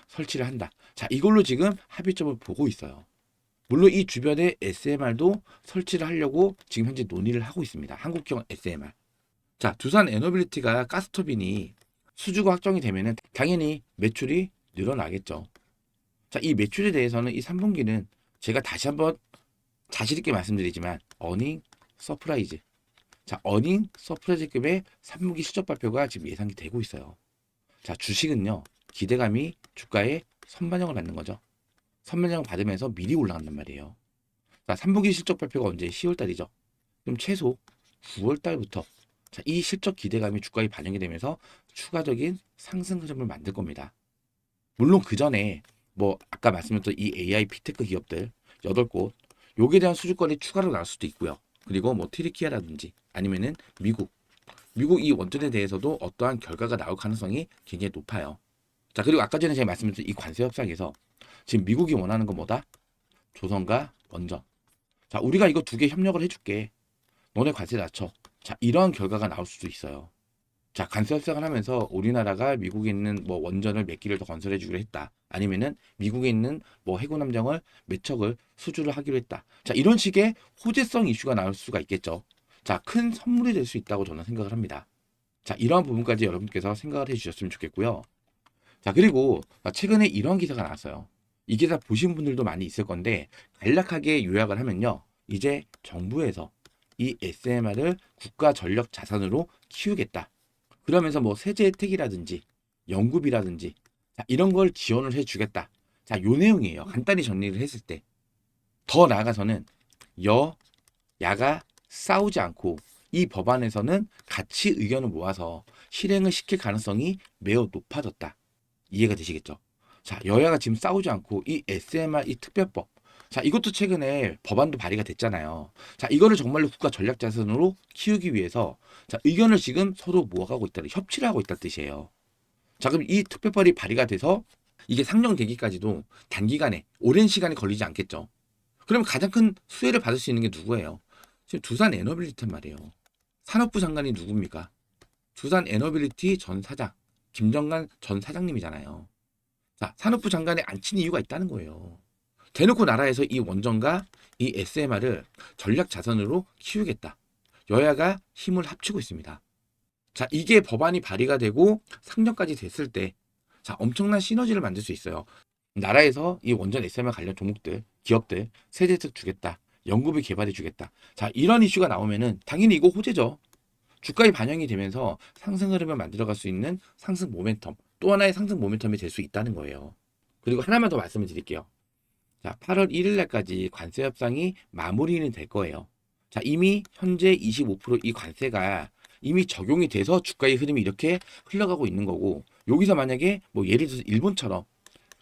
설치를 한다. 자, 이걸로 지금 합의점을 보고 있어요. 물론 이 주변에 SMR도 설치를 하려고 지금 현재 논의를 하고 있습니다. 한국형 SMR. 자, 두산 에너빌리티가 가스터빈이 수주가 확정이 되면은 당연히 매출이 늘어나겠죠. 자, 이 매출에 대해서는 이 3분기는 제가 다시 한번 자신 있게 말씀드리지만 어닝 서프라이즈. 자, 어닝 서프라이즈급의 3분기 실적 발표가 지금 예상이 되고 있어요. 자, 주식은요. 기대감이 주가에 선반영을 받는 거죠. 선반영을 받으면서 미리 올라간단 말이에요. 자, 3분기 실적 발표가 언제? 10월 달이죠. 그럼 최소 9월 달부터 자, 이 실적 기대감이 주가에 반영이 되면서 추가적인 상승 흐름을 만들 겁니다. 물론 그 전에 뭐 아까 말씀드렸던 이 AI 빅테크 기업들 8곳 요기에 대한 수주권이 추가로 나올 수도 있고요. 그리고 뭐 트리키아라든지 아니면은 미국 이 원전에 대해서도 어떠한 결과가 나올 가능성이 굉장히 높아요. 자, 그리고 아까 전에 제가 말씀드렸던 이 관세 협상에서 지금 미국이 원하는 건 뭐다? 조선과 원전. 자, 우리가 이거 두 개 협력을 해줄게. 너네 관세 낮춰. 자, 이러한 결과가 나올 수도 있어요. 자, 관세 협상을 하면서 우리나라가 미국에 있는 뭐 원전을 몇 기를 더 건설해 주기로 했다. 아니면은 미국에 있는 뭐 해군 함정을 몇 척을 수주를 하기로 했다. 자, 이런 식의 호재성 이슈가 나올 수가 있겠죠. 자, 큰 선물이 될 수 있다고 저는 생각을 합니다. 자, 이러한 부분까지 여러분께서 생각을 해 주셨으면 좋겠고요. 자, 그리고 최근에 이런 기사가 나왔어요. 이 기사 보신 분들도 많이 있을 건데 간략하게 요약을 하면요. 이제 정부에서 이 SMR을 국가 전력 자산으로 키우겠다. 그러면서 뭐 세제 혜택이라든지 연구비라든지 자, 이런 걸 지원을 해주겠다. 자, 요 내용이에요. 간단히 정리를 했을 때. 더 나아가서는 여야가 싸우지 않고 이 법안에서는 같이 의견을 모아서 실행을 시킬 가능성이 매우 높아졌다. 이해가 되시겠죠? 자, 여야가 지금 싸우지 않고 이 SMR 이 특별법. 자, 이것도 최근에 법안도 발의가 됐잖아요. 자, 이거를 정말로 국가 전략 자산으로 키우기 위해서 자, 의견을 지금 서로 모아가고 있다. 협치를 하고 있다는 뜻이에요. 자, 그럼 이 특별법이 발의가 돼서 이게 상정되기까지도 단기간에 오랜 시간이 걸리지 않겠죠. 그러면 가장 큰 수혜를 받을 수 있는 게 누구예요? 지금 두산 에너빌리티란 말이에요. 산업부 장관이 누굽니까? 두산 에너빌리티 전 사장, 김정관 전 사장님이잖아요. 자, 산업부 장관에 앉힌 이유가 있다는 거예요. 대놓고 나라에서 이 원전과 이 SMR을 전략 자산으로 키우겠다. 여야가 힘을 합치고 있습니다. 자, 이게 법안이 발의가 되고 상정까지 됐을 때, 자, 엄청난 시너지를 만들 수 있어요. 나라에서 이 원전 SMR 관련 종목들, 기업들 세제 혜택 주겠다. 연구비 개발해 주겠다. 자, 이런 이슈가 나오면은 당연히 이거 호재죠. 주가에 반영이 되면서 상승 흐름을 만들어갈 수 있는 상승 모멘텀, 또 하나의 상승 모멘텀이 될 수 있다는 거예요. 그리고 하나만 더 말씀을 드릴게요. 자, 8월 1일 날까지 관세 협상이 마무리는 될 거예요. 자, 이미 현재 25%이 관세가 이미 적용이 돼서 주가의 흐름이 이렇게 흘러가고 있는 거고, 여기서 만약에 뭐 예를 들어서 일본처럼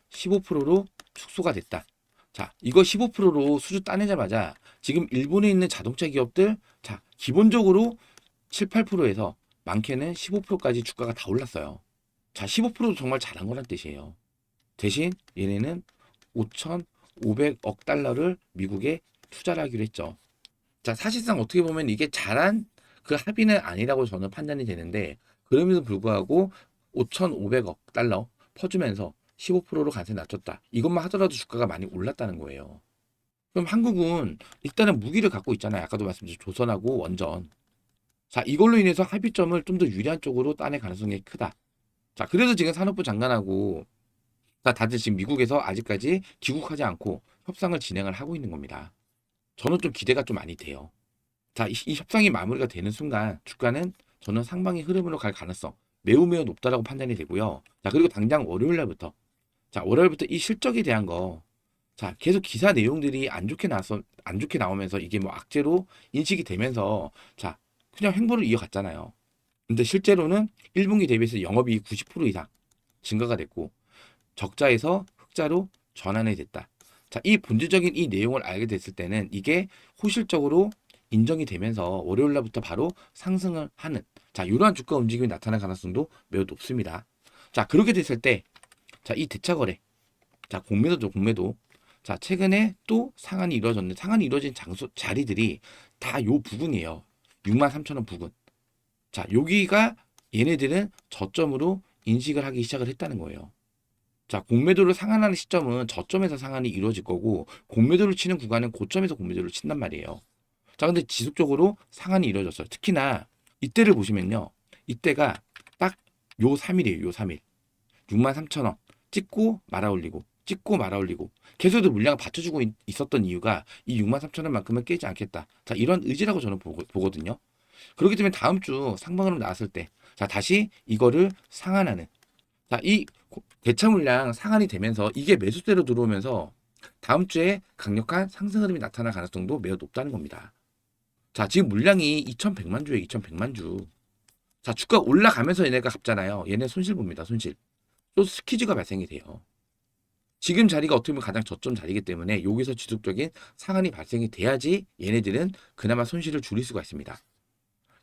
15%로 축소가 됐다. 자, 이거 15%로 수주 따내자마자 지금 일본에 있는 자동차 기업들, 자, 기본적으로 7, 8%에서 많게는 15%까지 주가가 다 올랐어요. 자, 15%도 정말 잘한 거란 뜻이에요. 대신 얘네는 5,500억 달러를 미국에 투자를 하기로 했죠. 자, 사실상 어떻게 보면 이게 잘한 그 합의는 아니라고 저는 판단이 되는데, 그럼에도 불구하고 5,500억 달러 퍼주면서 15%로 관세 낮췄다. 이것만 하더라도 주가가 많이 올랐다는 거예요. 그럼 한국은 일단은 무기를 갖고 있잖아요. 아까도 말씀드린 조선하고 원전. 자, 이걸로 인해서 합의점을 좀 더 유리한 쪽으로 따낼 가능성이 크다. 자, 그래서 지금 산업부 장관하고 자, 다들 지금 미국에서 아직까지 귀국하지 않고 협상을 진행을 하고 있는 겁니다. 저는 좀 기대가 좀 많이 돼요. 자, 이 협상이 마무리가 되는 순간 주가는 저는 상방의 흐름으로 갈 가능성 매우 높다라고 판단이 되고요. 자, 그리고 당장 월요일 날부터 자, 월요일부터 이 실적에 대한 거 자, 계속 기사 내용들이 안 좋게 나오면서 이게 뭐 악재로 인식이 되면서 자, 그냥 횡보를 이어갔잖아요. 근데 실제로는 1분기 대비해서 영업이익 90% 이상 증가가 됐고 적자에서 흑자로 전환이 됐다. 자, 이 본질적인 이 내용을 알게 됐을 때는 이게 호실적으로 인정이 되면서 월요일 날부터 바로 상승을 하는 자, 이러한 주가 움직임이 나타날 가능성도 매우 높습니다. 자, 그렇게 됐을 때 자, 이 대차 거래 자, 공매도 자, 최근에 또 상한이 이루어졌는데 상한이 이루어진 자리들이 다 요 부근이에요. 63,000원 부근. 자, 여기가 얘네들은 저점으로 인식을 하기 시작을 했다는 거예요. 자, 공매도를 상한하는 시점은 저점에서 상한이 이루어질 거고 공매도를 치는 구간은 고점에서 공매도를 친단 말이에요. 자, 근데 지속적으로 상한이 이루어졌어요. 특히나 이때를 보시면요. 이때가 딱 요 3일이에요. 요 3일. 63,000원 찍고 말아 올리고 찍고 말아 올리고 계속해서 물량을 받쳐주고 있었던 이유가 이 63,000원만큼은 깨지 않겠다. 자, 이런 의지라고 저는 보거든요. 그렇기 때문에 다음 주 상방으로 나왔을 때 자, 다시 이거를 상한하는 자, 이 대차 물량 상한이 되면서 이게 매수대로 들어오면서 다음 주에 강력한 상승 흐름이 나타날 가능성도 매우 높다는 겁니다. 자, 지금 물량이 2100만 주에 2100만 주. 자, 주가 올라가면서 얘네가 갑잖아요. 얘네 손실 봅니다. 손실. 또 스퀴즈가 발생이 돼요. 지금 자리가 어떻게 보면 가장 저점 자리이기 때문에 여기서 지속적인 상한이 발생이 돼야지 얘네들은 그나마 손실을 줄일 수가 있습니다.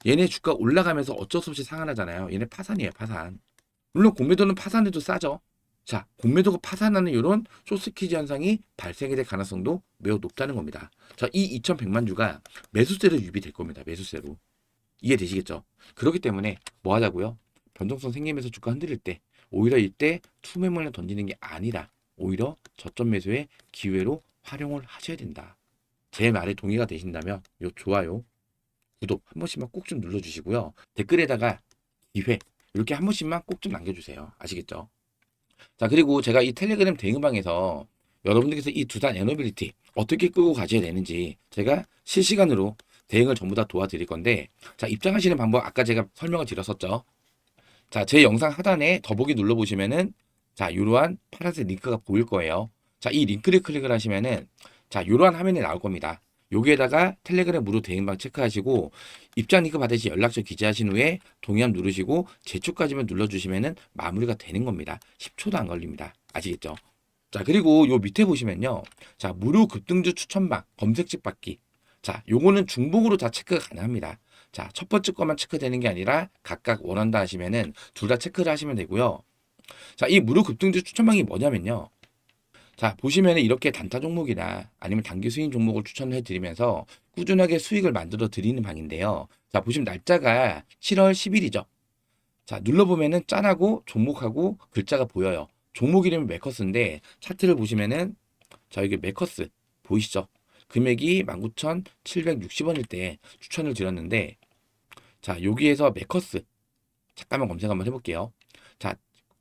얘네 주가 올라가면서 어쩔 수 없이 상한하잖아요. 얘네 파산이에요, 파산. 물론 공매도는 파산해도 싸죠. 자, 공매도가 파산하는 이런 쇼스퀴즈 현상이 발생이 될 가능성도 매우 높다는 겁니다. 자, 이 2100만 주가 매수세로 유입될 겁니다. 매수세로. 이해되시겠죠? 그렇기 때문에 뭐 하자고요? 변동성 생기면서 주가 흔들릴 때 오히려 이때 투매물을 던지는 게 아니라 오히려 저점 매수의 기회로 활용을 하셔야 된다. 제 말에 동의가 되신다면 요 좋아요, 구독 한 번씩만 꼭 좀 눌러주시고요. 댓글에다가 기회 이렇게 한 번씩만 꼭 좀 남겨주세요. 아시겠죠? 자, 그리고 제가 이 텔레그램 대응방에서 여러분들께서 이 두산 에너빌리티 어떻게 끌고 가셔야 되는지 제가 실시간으로 대응을 전부 다 도와드릴 건데, 자, 입장하시는 방법 아까 제가 설명을 드렸었죠. 자, 제 영상 하단에 더보기 눌러보시면은 자, 이러한 파란색 링크가 보일 거예요. 자, 이 링크를 클릭을 하시면은 자, 이러한 화면이 나올 겁니다. 여기에다가 텔레그램 무료 대응방 체크하시고 입장 링크 받으시 연락처 기재하신 후에 동의함 누르시고 제출까지만 눌러주시면은 마무리가 되는 겁니다. 10초도 안 걸립니다. 아시겠죠? 자, 그리고 요 밑에 보시면요. 자, 무료 급등주 추천방 검색식 받기. 자, 요거는 중복으로 다 체크가 가능합니다. 자, 첫 번째 것만 체크되는 게 아니라 각각 원한다 하시면은 둘 다 체크를 하시면 되고요. 자, 이 무료 급등주 추천방이 뭐냐면요. 자, 보시면은 이렇게 단타 종목이나 아니면 단기 수익 종목을 추천을 해드리면서 꾸준하게 수익을 만들어 드리는 방인데요. 자, 보시면 날짜가 7월 10일이죠. 자, 눌러보면은 짠하고 종목하고 글자가 보여요. 종목 이름이 메커스인데 차트를 보시면은 자, 여기 메커스 보이시죠? 금액이 19,760원일 때 추천을 드렸는데 자, 여기에서 메커스 잠깐만 검색 한번 해볼게요. 자,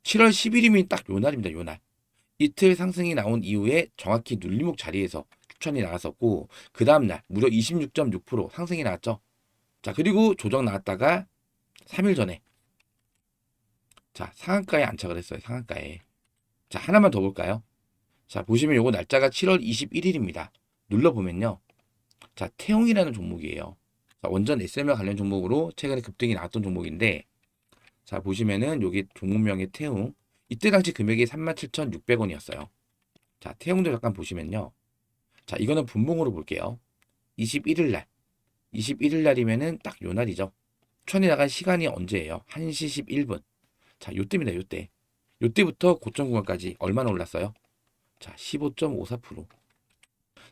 7월 10일이면 딱 요 날입니다. 요 날. 이틀 상승이 나온 이후에 정확히 눌림목 자리에서 추천이 나왔었고 그 다음날 무려 26.6% 상승이 나왔죠. 자, 그리고 조정 나왔다가 3일 전에 자, 상한가에 안착을 했어요. 상한가에. 자, 하나만 더 볼까요? 자, 보시면 요거 날짜가 7월 21일입니다. 눌러보면요. 자, 태용이라는 종목이에요. 자, 원전 SML 관련 종목으로 최근에 급등이 나왔던 종목인데 자, 보시면은 여기 종목명의 태용. 이때 당시 금액이 37,600원이었어요. 자, 태용도 잠깐 보시면요. 자, 이거는 분봉으로 볼게요. 21일 날. 21일 날이면은 딱 요 날이죠. 추천이 나간 시간이 언제예요? 1시 11분. 자, 요때입니다. 요때. 요때부터 고점 구간까지 얼마나 올랐어요? 자, 15.54%.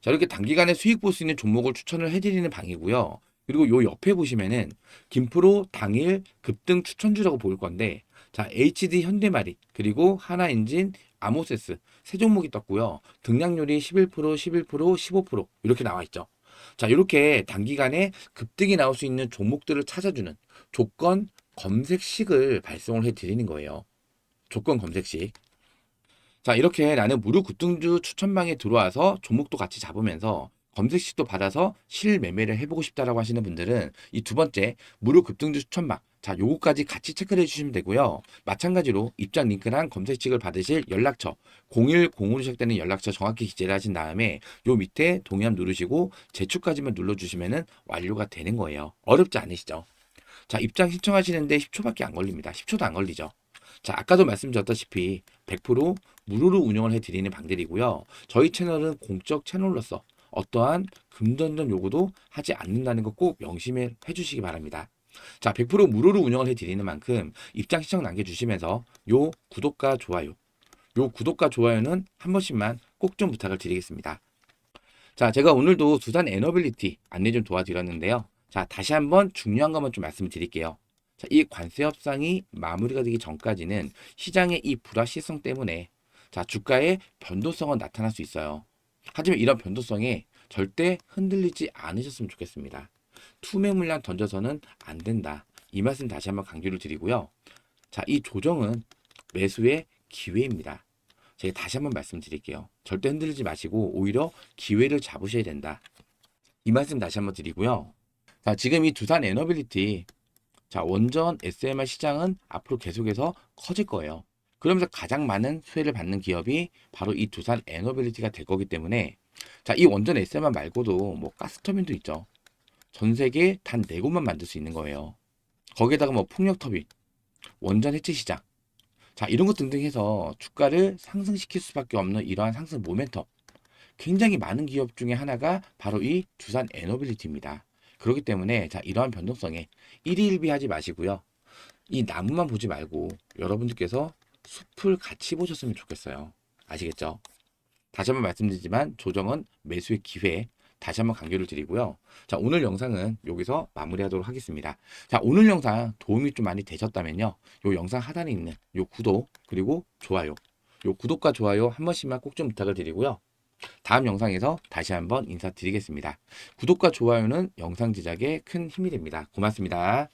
자, 이렇게 단기간에 수익 볼 수 있는 종목을 추천을 해드리는 방이고요. 그리고 요 옆에 보시면은 김프로 당일 급등 추천주라고 보일 건데, 자, HD 현대마리 그리고 하나엔진, 아모세스 세 종목이 떴고요. 등락률이 11%, 11%, 15% 이렇게 나와 있죠. 자, 이렇게 단기간에 급등이 나올 수 있는 종목들을 찾아주는 조건 검색식을 발송을 해드리는 거예요. 조건 검색식. 자, 이렇게 나는 무료 급등주 추천방에 들어와서 종목도 같이 잡으면서 검색식도 받아서 실매매를 해보고 싶다라고 하시는 분들은 이 두 번째 무료 급등주 추천방, 자, 요거까지 같이 체크를 해주시면 되고요. 마찬가지로 입장 링크랑 검색식을 받으실 연락처 0105로 시작되는 연락처 정확히 기재를 하신 다음에 요 밑에 동의함 누르시고 제출까지만 눌러주시면은 완료가 되는 거예요. 어렵지 않으시죠? 자, 입장 신청하시는데 10초밖에 안 걸립니다. 10초도 안 걸리죠. 자, 아까도 말씀드렸다시피 100% 무료로 운영을 해드리는 방들이고요. 저희 채널은 공적 채널로서 어떠한 금전전 요구도 하지 않는다는 거 꼭 명심해 주시기 바랍니다. 자, 100% 무료로 운영을 해드리는 만큼 입장 신청 남겨주시면서 요 구독과 좋아요, 요 구독과 좋아요는 한 번씩만 꼭 좀 부탁을 드리겠습니다. 자, 제가 오늘도 두산 에너빌리티 안내 좀 도와드렸는데요. 자, 다시 한번 중요한 것만 좀 말씀을 드릴게요. 자, 이 관세 협상이 마무리가 되기 전까지는 시장의 이 불확실성 때문에 자, 주가의 변동성은 나타날 수 있어요. 하지만 이런 변동성에 절대 흔들리지 않으셨으면 좋겠습니다. 투매 물량 던져서는 안 된다. 이 말씀 다시 한번 강조를 드리고요. 자, 이 조정은 매수의 기회입니다. 제가 다시 한번 말씀드릴게요. 절대 흔들리지 마시고 오히려 기회를 잡으셔야 된다. 이 말씀 다시 한번 드리고요. 자, 지금 이 두산 에너빌리티 자, 원전 SMR 시장은 앞으로 계속해서 커질 거예요. 그러면서 가장 많은 수혜를 받는 기업이 바로 이 두산 에너빌리티가 될 거기 때문에 자, 이 원전 SMR 말고도 뭐 가스터빈도 있죠. 전 세계 단 4곳만 만들 수 있는 거예요. 거기에다가 뭐 풍력터빈, 원전 해치 시장, 자, 이런 것 등등 해서 주가를 상승시킬 수밖에 없는 이러한 상승 모멘텀. 굉장히 많은 기업 중에 하나가 바로 이 두산 에너빌리티입니다. 그렇기 때문에 자, 이러한 변동성에 일희일비하지 마시고요. 이 나무만 보지 말고 여러분들께서 숲을 같이 보셨으면 좋겠어요. 아시겠죠? 다시 한번 말씀드리지만 조정은 매수의 기회 다시 한번 강조를 드리고요. 자, 오늘 영상은 여기서 마무리하도록 하겠습니다. 자, 오늘 영상 도움이 좀 많이 되셨다면요. 요 영상 하단에 있는 요 구독 그리고 좋아요. 요 구독과 좋아요 한 번씩만 꼭 좀 부탁을 드리고요. 다음 영상에서 다시 한번 인사드리겠습니다. 구독과 좋아요는 영상 제작에 큰 힘이 됩니다. 고맙습니다.